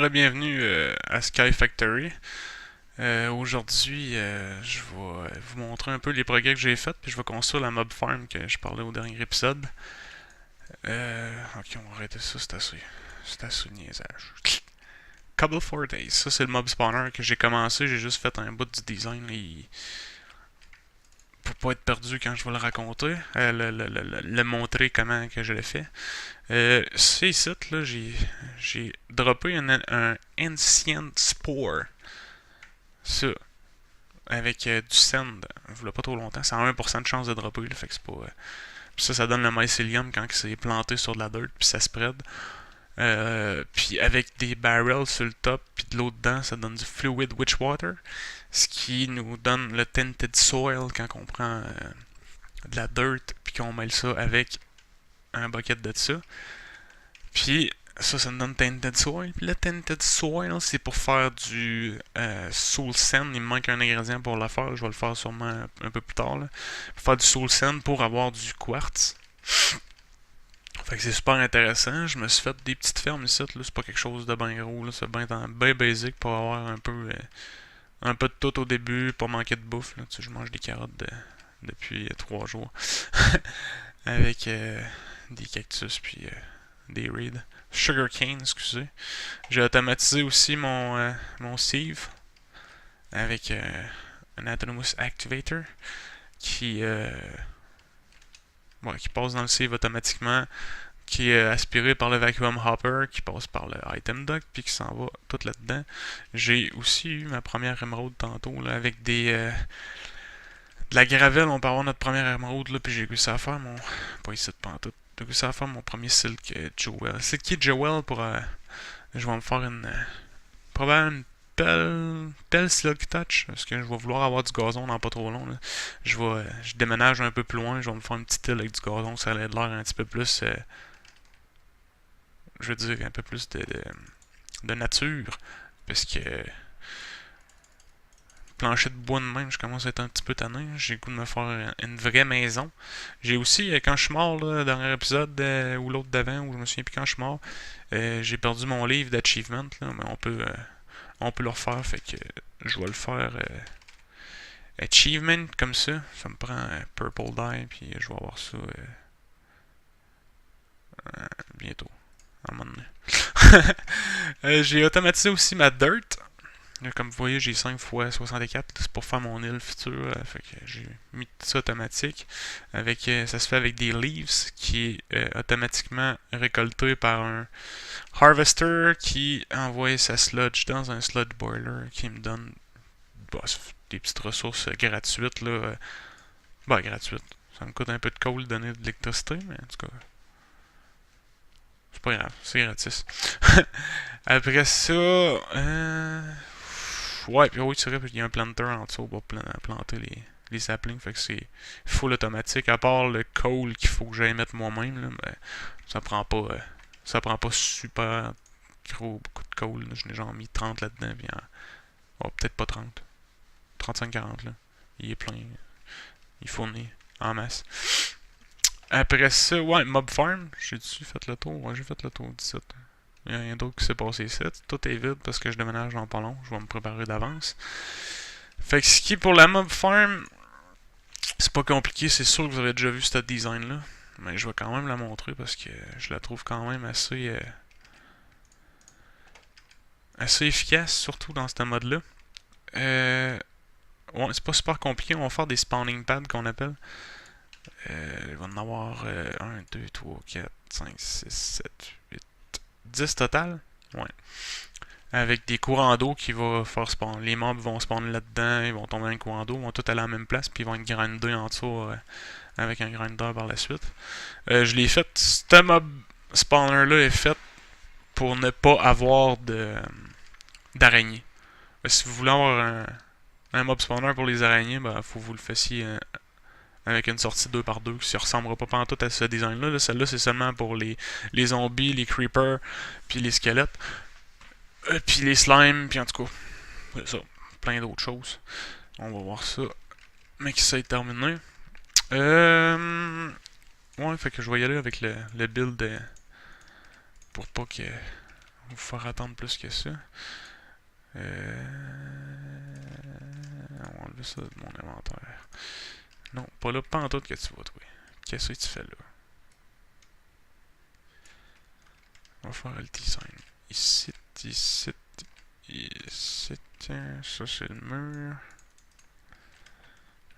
bienvenue à Sky Factory. Aujourd'hui, je vais vous montrer un peu les progrès que j'ai faits, puis je vais construire la mob farm que je parlais au dernier épisode. Ok, on va arrêter ça, c'est assez niaisage. Couple 4 Days, ça c'est le mob spawner que j'ai commencé, j'ai juste fait un bout du design pour pas être perdu quand je vais le raconter, le montrer comment que je l'ai fait. C'est ici, là, j'ai droppé un Ancient Spore. Ça, avec du sand, il ne pas trop longtemps, ça a 1% de chance de dropper, là, fait que c'est pas. Puis ça donne le mycelium quand c'est planté sur de la dirt, puis ça spread. Puis avec des barrels sur le top, puis de l'eau dedans, ça donne du fluid witchwater, ce qui nous donne le tinted soil quand on prend de la dirt, puis qu'on mêle ça avec un bucket de ça. Puis ça nous donne Tainted Soil. Puis le Tainted Soil, c'est pour faire du Soul Sand. Il me manque un ingrédient pour le faire. Je vais le faire sûrement un peu plus tard. Là. Pour faire du Soul Sand pour avoir du quartz. Fait que c'est super intéressant. Je me suis fait des petites fermes ici. C'est pas quelque chose de bien gros. C'est bien basic pour avoir un peu de tout au début. Pas manquer de bouffe. Là. Tu sais, je mange des carottes depuis 3 jours. Avec des cactus puis des reeds. Sugarcane, excusez. J'ai automatisé aussi mon sieve avec un Autonomous Activator qui, qui passe dans le sieve automatiquement, qui est aspiré par le Vacuum Hopper, qui passe par le Item Duct, puis qui s'en va tout là-dedans. J'ai aussi eu ma première émeraude tantôt là, avec de la gravelle. On peut avoir notre première émeraude, là, puis j'ai réussi à faire mon. Pas ici de pantoute. J'ai réussi à faire mon premier Silk Jewel. Silky Jewel pour. Je vais me faire probablement une pelle Silk Touch. Parce que je vais vouloir avoir du gazon dans pas trop long. Là. Je déménage un peu plus loin. Je vais me faire une petite île avec du gazon. Ça a l'air un petit peu plus. Je veux dire, un peu plus de nature. Parce que plancher de bois de même, je commence à être un petit peu tanné. J'ai le goût de me faire une vraie maison. J'ai aussi, quand je suis mort, là, dans un épisode ou l'autre d'avant, où je me souviens plus quand je suis mort, j'ai perdu mon livre d'achievement, là, mais on peut le refaire, fait que je vais le faire achievement comme ça. Ça me prend purple dye, puis je vais avoir ça bientôt, à un moment donné. J'ai automatisé aussi ma dirt. Comme vous voyez, j'ai 5 x 64, c'est pour faire mon île future. Fait que j'ai mis tout ça automatique. Ça se fait avec des leaves qui est automatiquement récolté par un harvester qui envoie sa sludge dans un sludge boiler qui me donne des petites ressources gratuites. Là, gratuites. Ça me coûte un peu de coal de donner de l'électricité, mais en tout cas, c'est pas grave, c'est gratis. Après ça, ouais, puis oui, c'est vrai, il y a un planter en dessous pour planter les saplings, fait que c'est full automatique. À part le coal qu'il faut que j'aille mettre moi-même, là, ben, ça prend pas, ça prend pas super gros beaucoup de coal. Là. Je n'ai genre mis 30 là-dedans, puis peut-être pas 30, 35-40 là. Il est plein, il fournit en masse. Après ça, ouais, Mob Farm, j'ai-tu fait le tour? Ouais, j'ai fait le tour d'ici. Il n'y a rien d'autre qui s'est passé ici. Tout est vide parce que je déménage dans pas long. Je vais me préparer d'avance. Fait que ce qui est pour la Mob Farm, c'est pas compliqué. C'est sûr que vous avez déjà vu ce design-là. Mais je vais quand même la montrer parce que je la trouve quand même assez efficace, surtout dans ce mode-là. Ouais, c'est pas super compliqué. On va faire des spawning pads qu'on appelle. Il va en avoir 1, 2, 3, 4, 5, 6, 7, 8, 10 total. Ouais. Avec des courants d'eau qui vont faire spawn. Les mobs vont spawner là-dedans, ils vont tomber dans le courant d'eau, vont tous aller à la même place, puis ils vont être grindés en dessous avec un grinder par la suite. Je l'ai fait. Ce mob spawner-là est fait pour ne pas avoir d'araignées. Si vous voulez avoir un mob spawner pour les araignées, il faut que vous le fassiez avec une sortie 2x2 qui ne ressemblera pas pantoute à ce design-là. Là. Celle-là, c'est seulement pour les zombies, les creepers, puis les squelettes. Puis les slimes, puis en tout cas, c'est ça. Plein d'autres choses. On va voir ça. Mais qui ça est terminé. Ouais, fait que je vais y aller avec le build pour pas que vous faire attendre plus que ça. On va enlever ça de mon inventaire. Non, pas là, pas en tout que tu vas trouver. Qu'est-ce que tu fais là? On va faire le design. Ici, ici, ici. Ça c'est le mur.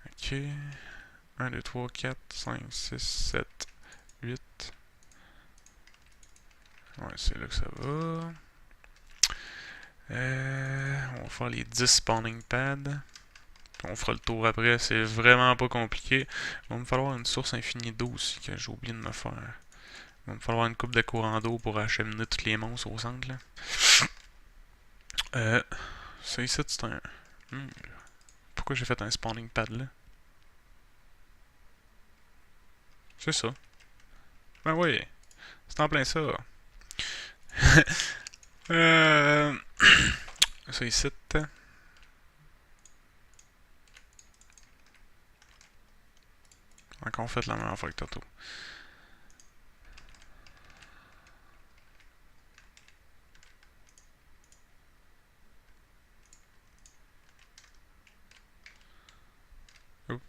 Ok. 1, 2, 3, 4, 5, 6, 7, 8. Ouais, c'est là que ça va. On va faire les 10 spawning pads. On fera le tour après, c'est vraiment pas compliqué. Il va me falloir une source infinie d'eau aussi que j'ai oublié de me faire. Il va me falloir une coupe de courant d'eau pour acheminer tous les monstres au centre là. Ça ici c'est un mur. Pourquoi j'ai fait un spawning pad là? C'est ça. Ben oui, c'est en plein ça. Ça ici. Encore fait la même affaire que tantôt. Oups.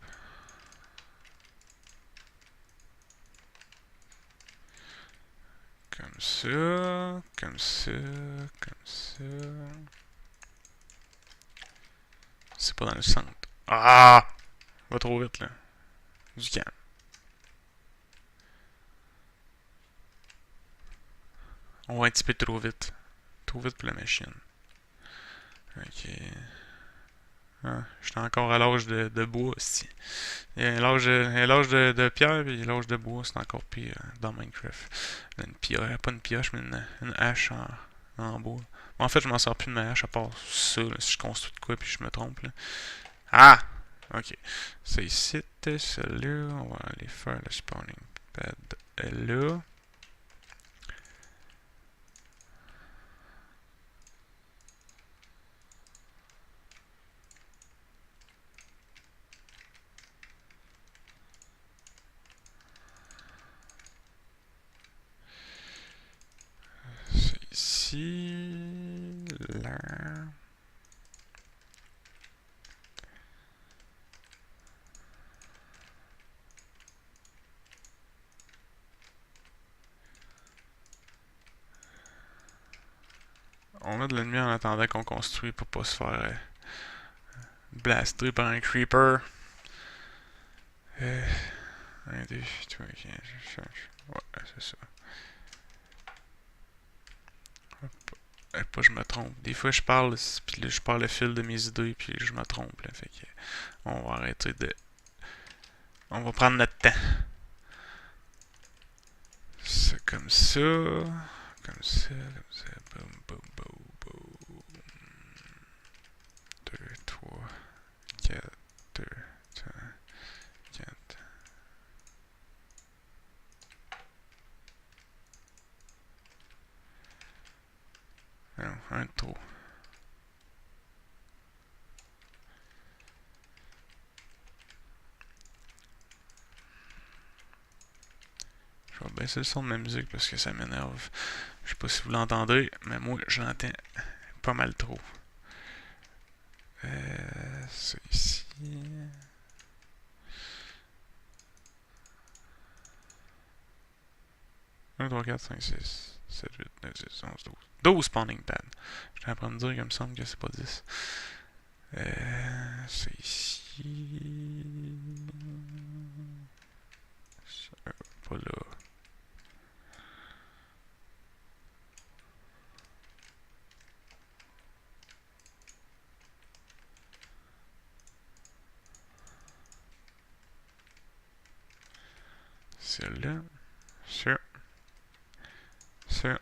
Comme ça, comme ça, comme ça. C'est pas dans le centre. Ah! Va trop vite là. Du calme. On va un petit peu trop vite. Trop vite pour la machine. Ok. Ah, j'étais encore à l'âge de bois aussi. Il y a l'âge de pierre et l'âge de bois, c'est encore pire dans Minecraft. Une pioche, pas une pioche, mais une hache en bois. En fait, je m'en sors plus de ma hache à part ça, là, si je construis de quoi puis je me trompe. Là. Ah! Ok. C'est ici, celui-là. On va aller faire le spawning pad là. C'est ici. Là. On met de l'ennemi en attendant qu'on construit pour pas se faire blaster par un creeper. 1, 2, 3, 4, ouais, c'est ça. Pas je me trompe. Des fois je parle, puis là je parle le fil de mes idées, puis je me trompe. Là, fait que on va arrêter de. On va prendre notre temps. C'est comme ça. Comme ça, comme ça. Boum, boum, boum, boum. 2, 3, 4, 2, 3, 4. Non, un de trop. Je vais baisser le son de ma musique parce que ça m'énerve. Je sais pas si vous l'entendez, mais moi je l'entends pas mal trop. C'est ici. 1, 3, 4, 5, 6, 7, 8, 9, 10, 11, 12. 12 spawning pads. Je suis en train de dire qu'il me semble que c'est pas 10. C'est ici. Pas là. C'est là. Ça. Ça.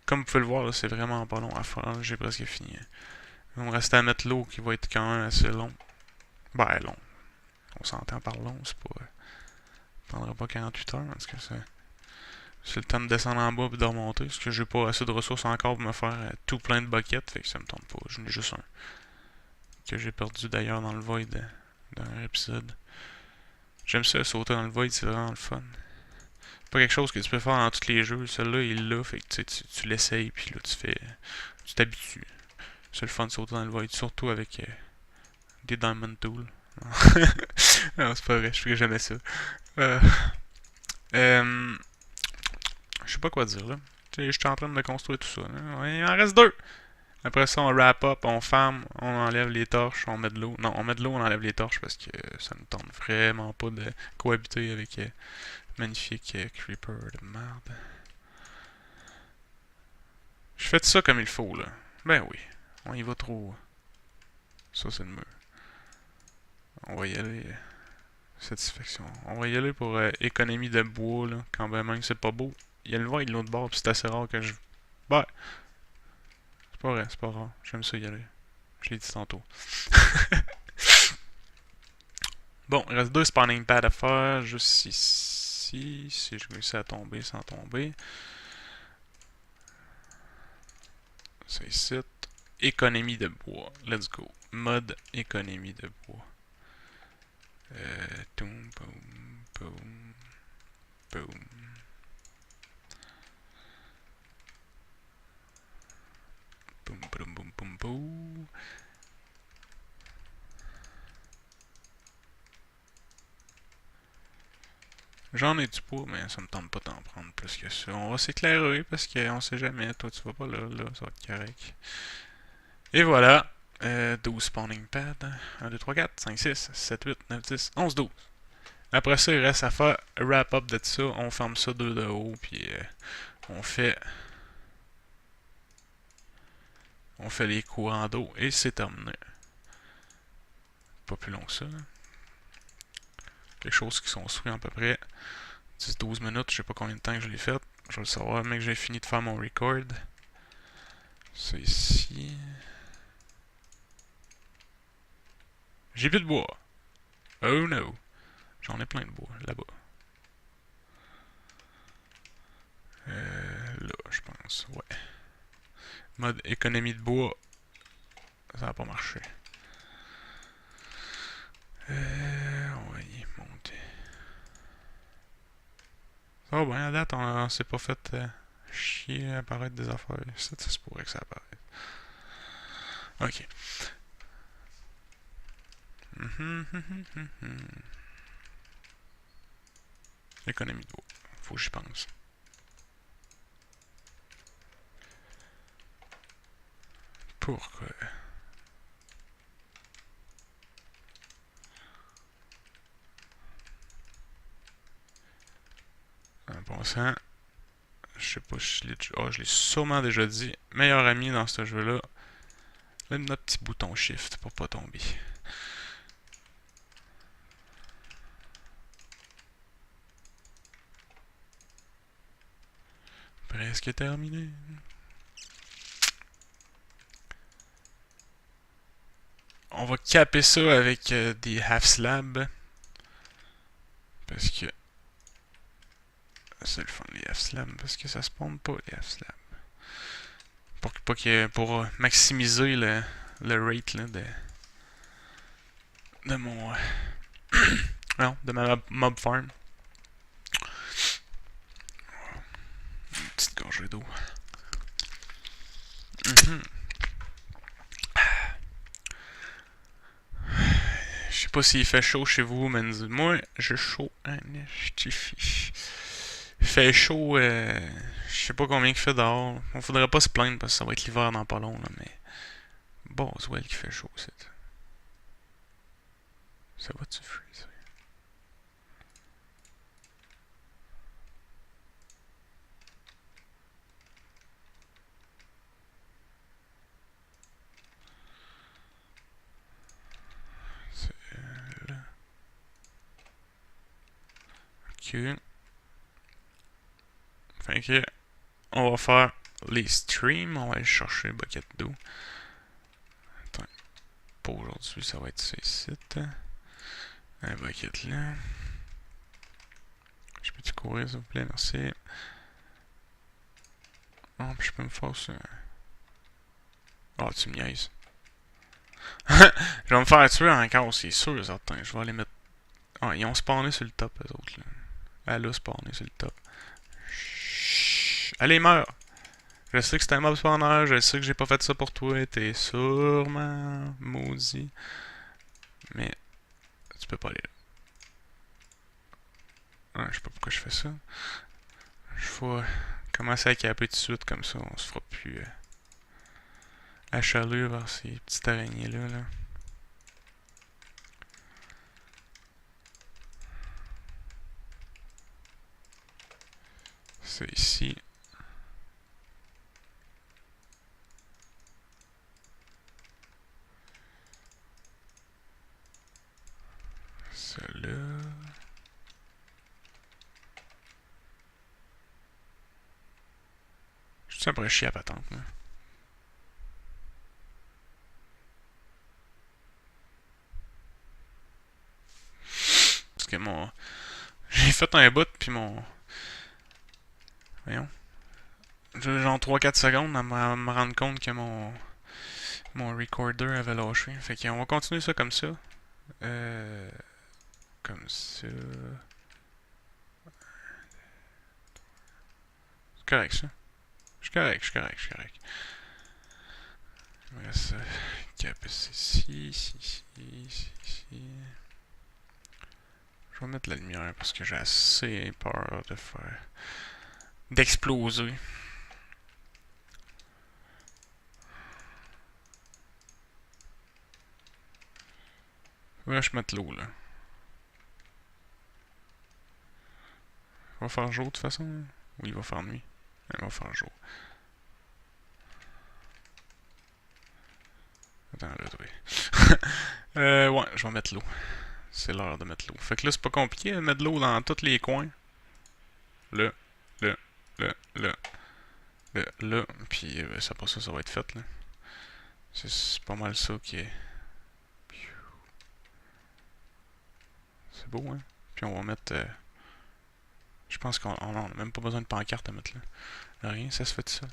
Comme vous pouvez le voir, c'est vraiment pas long à faire. J'ai presque fini. Il va me rester à mettre l'eau qui va être quand même assez long. Ben, long. On s'entend par long, c'est pas. Ça prendra pas 48 heures, parce que c'est le temps de descendre en bas et de remonter. Parce que j'ai pas assez de ressources encore pour me faire tout plein de buckets, fait que ça me tente pas. J'en ai juste un. Que j'ai perdu d'ailleurs dans le void d'un épisode. J'aime ça, sauter dans le void, c'est vraiment le fun. pas quelque chose que tu peux faire dans tous les jeux. Celui-là, il l'a, fait que tu l'essayes, puis là, tu t'habitues. C'est le fun de sauter dans le void, surtout avec des Diamond Tools. Non, c'est pas vrai, je ferais jamais ça. Euh, euh, je sais pas quoi dire là. Je suis en train de construire tout ça. Là. Ouais, il en reste deux. Après ça, on wrap up, on farm, on enlève les torches, on met de l'eau. Non, on met de l'eau, on enlève les torches parce que ça ne tente vraiment pas de cohabiter avec magnifique creeper de merde. Je fais ça comme il faut là. Ben oui, on y va trop. Ça, c'est le mur. On va y aller. Satisfaction. On va y aller pour économie de bois, là. Quand même c'est pas beau. Il y a le vent de l'autre bord, puis c'est assez rare que je. Bah! C'est pas vrai, c'est pas rare. J'aime ça y aller. Je l'ai dit tantôt. Bon, il reste deux spawning pads à faire. Juste ici. Si je réussis à tomber sans tomber. C'est ici. Économie de bois. Let's go. Mode économie de bois. Boom, boom, boom, boom. Boum, boum, boum, boum, boum. J'en ai du poids, mais ça me tente pas d'en prendre plus que ça. On va s'éclairer parce qu'on sait jamais. Toi, tu vas pas là, ça va être correct. Et voilà. 12 spawning pads. 1, 2, 3, 4, 5, 6, 7, 8, 9, 10, 11, 12. Après ça, il reste à faire wrap up de ça. On ferme ça 2 de haut, puis on fait les courants d'eau et c'est terminé. Pas plus long que ça. Les choses qui sont souillées à peu près 10-12 minutes. Je sais pas combien de temps que je l'ai fait. Je vais le savoir, mais que j'ai fini de faire mon record. C'est ici. J'ai plus de bois. Oh no. J'en ai plein de bois là-bas. Là, je pense. Ouais. Mode économie de bois. Ça va pas marcher. On va y monter. Ça va bien, à date, on s'est pas fait chier à apparaître des affaires. Ça se pourrait que ça apparaisse. Ok. Économie de bois. Faut que j'y pense. Pourquoi? En passant, je sais pas si je l'ai déjà... Oh, je l'ai sûrement déjà dit. Meilleur ami dans ce jeu-là. Même notre petit bouton shift pour pas tomber. Presque terminé. On va caper ça avec des half slabs. Parce que c'est le fun les half slabs. Parce que ça spawn pas les half slabs. Pour maximiser le rate là, de mon. Non, de ma mob farm. Une petite gorgée d'eau. Je sais pas s'il fait chaud chez vous, mais moi, j'ai chaud. Il fait chaud, je sais pas combien il fait dehors. On faudrait pas se plaindre parce que ça va être l'hiver dans pas long, là, mais. Boswell qui fait chaud, c'est. Ça va-tu freeze? C'est là. Ok. Fait que, on va faire les streams. On va aller chercher le bucket d'eau. Attends. Pour aujourd'hui, ça va être ça ici. Un bucket là. Je peux-tu courir, s'il vous plaît? Merci. Oh, puis je peux me faire ça. Oh, tu me niaises. Je vais me faire tuer encore, c'est sûr, certain. Je vais aller mettre. Ah, ils ont spawné sur le top, les autres, là. Elle a spawné sur le top. Allez, meurs! Je sais que c'est un mob spawner, je sais que j'ai pas fait ça pour toi, t'es sûrement maudit. Mais tu peux pas aller là. Ouais, je sais pas pourquoi je fais ça. Je vais commencer à caper tout de suite, comme ça on se fera plus achaler vers ces petites araignées là. C'est ici. Celle-là. Je suis un peu chier à patente, là. Parce que mon. J'ai fait un bout, puis mon. Voyons. J'ai genre 3-4 secondes à me rendre compte que mon recorder avait lâché. Fait qu'on va continuer ça comme ça. Euh, Comme ça. C'est correct ça. Je suis correct, je suis correct, je suis correct. Il me reste cap ici, ici, ici, ici. Je vais mettre la lumière parce que j'ai assez peur de faire. D'exploser. Là, je mets l'eau là. Il va faire jour de toute façon. Ou il va faire nuit. Il va faire jour. Attends, là, oui. Ouais, je vais mettre l'eau. C'est l'heure de mettre l'eau. Fait que là, c'est pas compliqué de mettre l'eau dans tous les coins. Là, là, là, là, là, là. Puis ça, pour ça, ça va être fait, là. C'est pas mal ça qui est. C'est beau, hein? Puis on va mettre. Je pense qu'on n'a même pas besoin de pancarte à mettre là. Rien, ça se fait tout seul.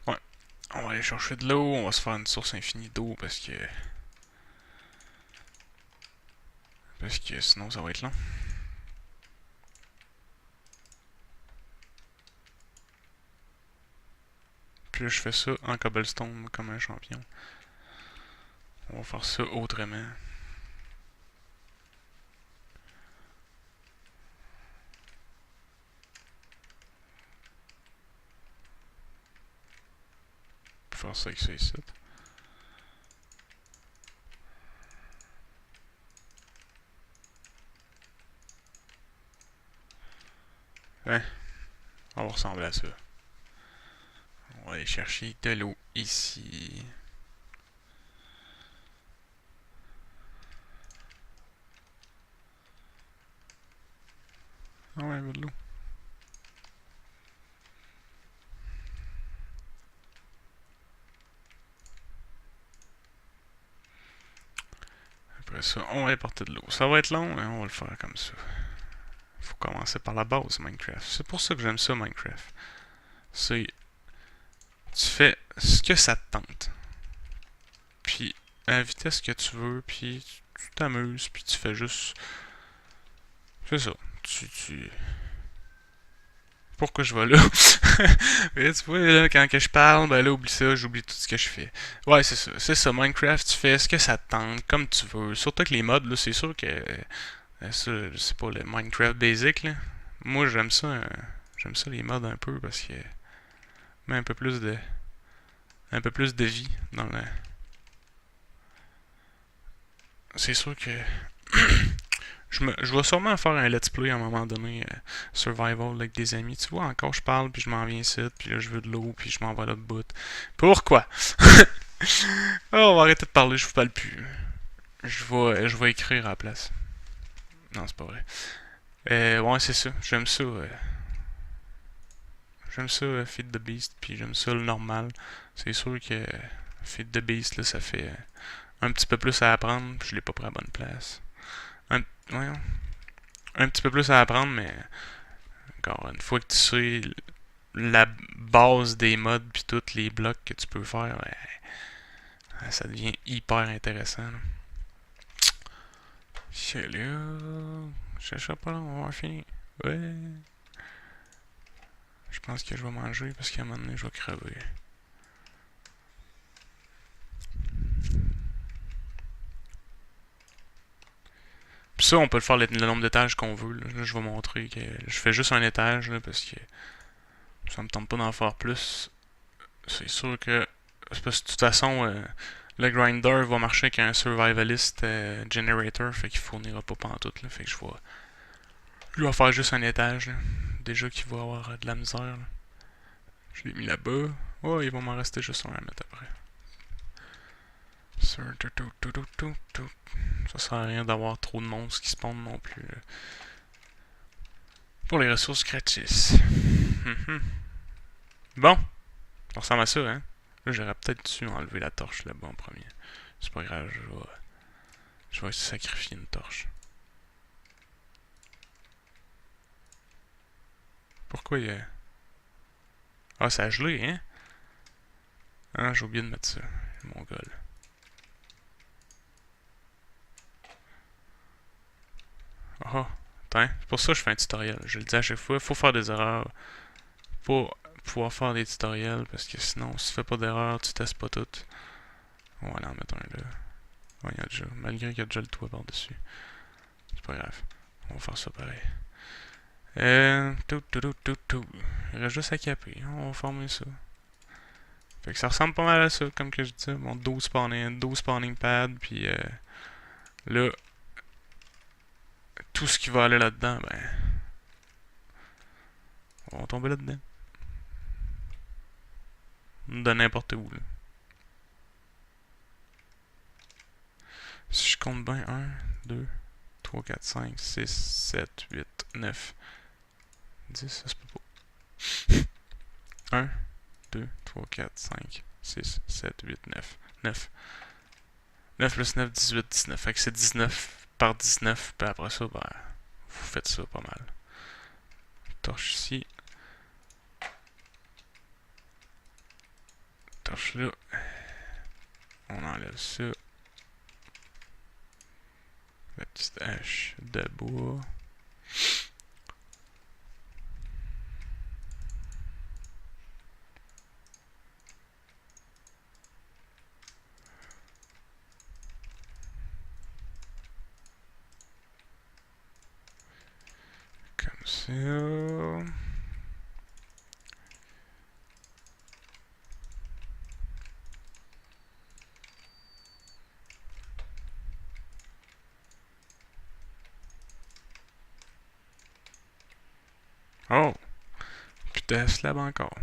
Ouais. On va aller chercher de l'eau, on va se faire une source infinie d'eau parce que. Parce que sinon ça va être long. Puis là, je fais ça en cobblestone comme un champion. On va faire ça autrement. On va faire ça avec ça ici. Ouais, on va ressembler à ça. On va aller chercher de l'eau ici. Ah ouais, de l'eau. Après ça, on va apporter de l'eau. Ça va être long, mais on va le faire comme ça. Faut commencer par la base, Minecraft. C'est pour ça que j'aime ça, Minecraft. C'est. Tu fais ce que ça te tente. Puis, à la vitesse que tu veux, puis tu t'amuses, puis tu fais juste. C'est ça. Pourquoi je vais là? Mais tu vois, là, quand que je parle, ben là, oublie ça, j'oublie tout ce que je fais. Ouais, c'est ça. C'est ça, Minecraft, tu fais ce que ça te tente, comme tu veux. Surtout que les mods, là, c'est sûr que. Ça, c'est pas le Minecraft basic, là. Moi, j'aime ça. J'aime ça, les mods, un peu, parce que. Met un peu plus de. Un peu plus de vie dans le. C'est sûr que. Je vais sûrement faire un let's play à un moment donné, survival avec des amis. Tu vois, encore je parle, puis je m'en viens ici, puis là je veux de l'eau, puis je m'en vais à l'autre bout. Pourquoi? Oh, on va arrêter de parler, je vous parle plus. Je vais écrire à la place. Non, c'est pas vrai. Ouais, c'est ça. J'aime ça. J'aime ça, Feed the Beast, puis j'aime ça le normal. C'est sûr que Feed the Beast, là, ça fait un petit peu plus à apprendre, puis je l'ai pas pris à la bonne place. Voyons. Un petit peu plus à apprendre, mais encore une fois que tu sais la base des modes puis tous les blocs que tu peux faire, ouais, ça devient hyper intéressant. C'est là. Je sais pas, on va finir. Ouais. Je pense que je vais manger parce qu'à un moment donné, je vais crever. Puis ça, on peut le faire le nombre d'étages qu'on veut. Là, je vais montrer que je fais juste un étage là, parce que ça me tente pas d'en faire plus. C'est sûr que. C'est parce que de toute façon, le grinder va marcher avec un survivalist generator, fait qu'il fournira pas pantoute. Là, fait que je vais faire juste un étage. Là. Déjà qu'il va avoir de la misère. Là. Je l'ai mis là-bas. Oh, il va m'en rester juste un à mettre après. Ça sert à rien d'avoir trop de monstres qui spawnent non plus. Là. Pour les ressources gratis. Bon, ça ressemble à ça, hein. Là, j'aurais peut-être dû enlever la torche là-bas en premier. C'est pas grave, je vais sacrifier une torche. Pourquoi il y a... Ah, ça a gelé, hein? Ah, j'ai oublié de mettre ça. Mon gars. Ah, attends, c'est pour ça que je fais un tutoriel. Je le dis à chaque fois, il faut faire des erreurs pour pouvoir faire des tutoriels, parce que sinon, si tu fais pas d'erreur, tu testes pas tout. On va aller en mettre un là. Ouais, il y a déjà, malgré qu'il y a déjà le toit par-dessus. C'est pas grave. On va faire ça pareil. Il reste juste à caper. On va former ça. Fait que ça ressemble pas mal à ça, comme que je disais. Bon, 12 spawning pads, puis là, tout ce qui va aller là-dedans, ben, on va tomber là-dedans. De n'importe où, là. Si je compte bien, 1, 2, 3, 4, 5, 6, 7, 8, 9, 10, ça se peut pas. 1, 2, 3, 4, 5, 6, 7, 8, 9. 9. 9 plus 9, 18, 19. Fait que c'est 19 par 19, puis après ça, ben, vous faites ça pas mal. Torche ici. Torche là. On enlève ça. La petite hache de bois. Comme ça. Oh! Putain, slab encore.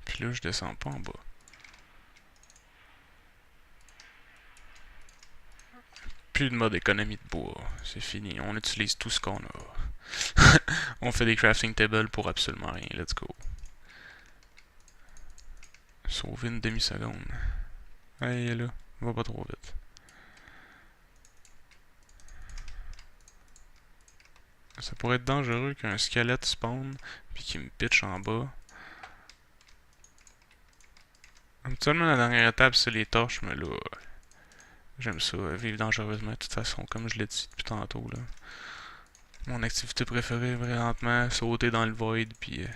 Puis là, je descends pas en bas. Plus de mode économie de bois. C'est fini. On utilise tout ce qu'on a. On fait des crafting tables pour absolument rien. Let's go. Sauver une demi-seconde. Allez, là. Va pas trop vite. Ça pourrait être dangereux qu'un squelette spawn puis qu'il me pitch en bas. Habituellement, la dernière étape, c'est les torches, mais là, j'aime ça, vivre dangereusement de toute façon, comme je l'ai dit depuis tantôt. Là. Mon activité préférée, présentement, sauter dans le void puis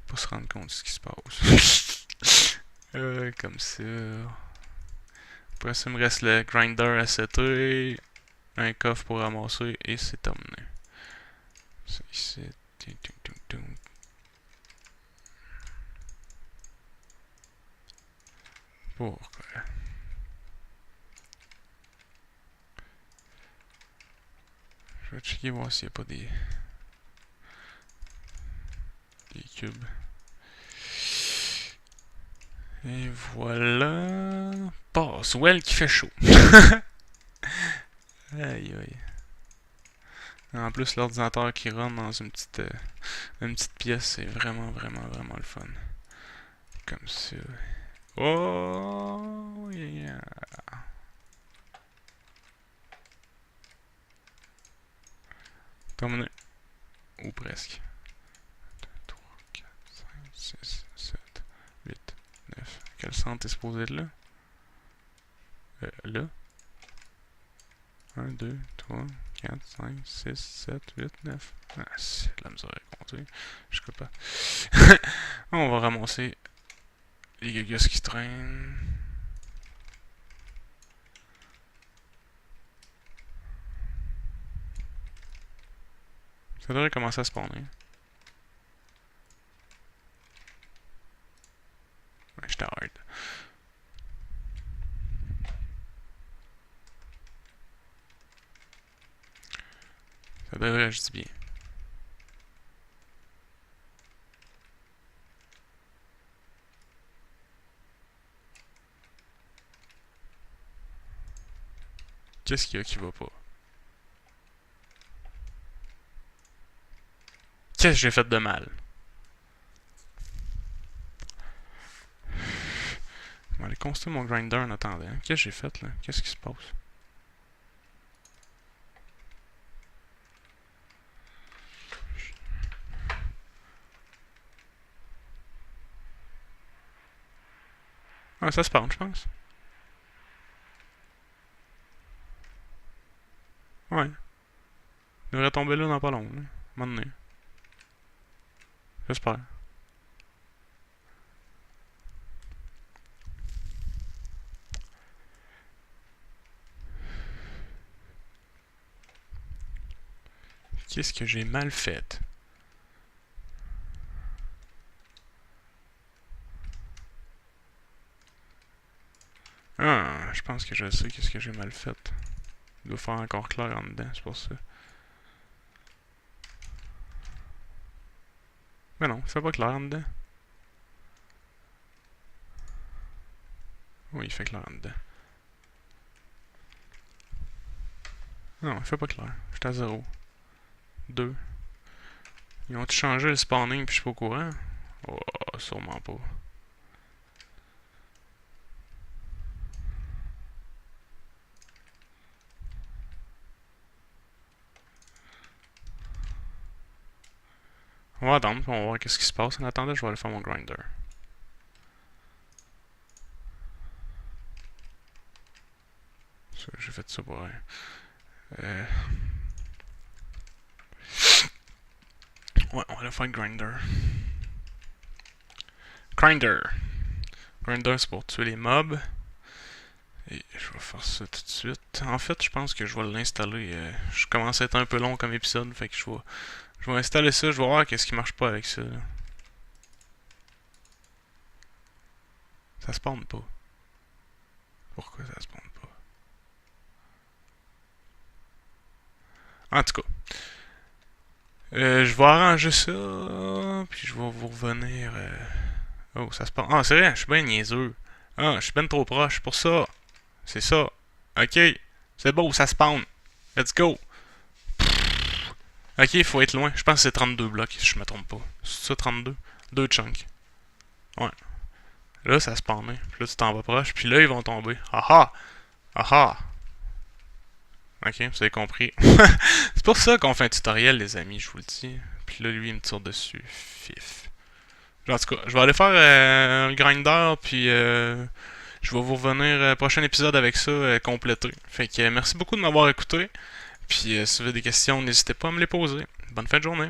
pas se rendre compte de ce qui se passe. Comme ça. Après ça, il me reste le grinder à setter, un coffre pour ramasser et c'est terminé. Ça ici. Pourquoi? Je vais checker voir s'il n'y a pas des cubes. Et voilà. Boswell qui fait chaud. Aïe aïe. En plus, l'ordinateur qui rentre dans une petite pièce, c'est vraiment le fun. Comme ça. Oh yeah. Terminé. Ou presque. 2, 3, 4, 5, 6, 7, 8, 9. Quel centre est supposé être là? Là. 1, 2, 3, 4, 5, 6, 7, 8, 9. Ah, c'est de la misère à compter. Je sais pas. On va ramasser les gagas qui traînent. Ça devrait commencer à spawner. Ouais, j'étais hard. Ça devrait, je dis bien. Qu'est-ce qu'il y a qui va pas? Qu'est-ce que j'ai fait de mal? On va aller construire mon grinder en attendant. Qu'est-ce que j'ai fait là? Qu'est-ce qui se passe? Ah, ça spawn, je pense. Ouais. Il devrait tomber là dans pas long, là. À un moment donné. J'espère. Qu'est-ce que j'ai mal fait? Ah, je pense que je sais qu'est-ce que j'ai mal fait. Il doit faire encore clair en dedans, c'est pour ça. Mais non, il fait pas clair en dedans. Oui, il fait clair en dedans. Non, il fait pas clair. J'étais à 0. 2. Ils ont-tu changé le spawning puis je suis pas au courant? Oh, sûrement pas. On va attendre, on va voir qu'est-ce qui se passe. En attendant, je vais aller faire mon grinder. J'ai fait ça pour rien. Ouais, on va aller faire grinder. Grinder. Grinder, c'est pour tuer les mobs. Et je vais faire ça tout de suite. En fait, je pense que je vais l'installer. Je commence à être un peu long comme épisode, fait que je vais installer ça. Je vais voir qu'est-ce qui marche pas avec ça. Là. Ça spawn pas. Pourquoi ça spawn pas? En tout cas. Je vais arranger ça. Puis je vais vous revenir. Oh, ça spawn. Ah, c'est vrai, je suis bien niaiseux. Ah, je suis bien trop proche pour ça. C'est ça. Ok. C'est beau, ça spawn. Let's go. Ok, il faut être loin. Je pense que c'est 32 blocs, si je me trompe pas. C'est ça, 32? 2 chunks. Ouais. Là, ça spawnait. Puis là, tu t'en vas proche. Puis là, ils vont tomber. Aha! Aha! Ok, vous avez compris. C'est pour ça qu'on fait un tutoriel, les amis, je vous le dis. Puis là, lui, il me tire dessus. Fif. En tout cas, je vais aller faire un grinder, puis je vais vous revenir prochain épisode avec ça complété. Fait que merci beaucoup de m'avoir écouté. Puis si vous avez des questions, n'hésitez pas à me les poser. Bonne fin de journée.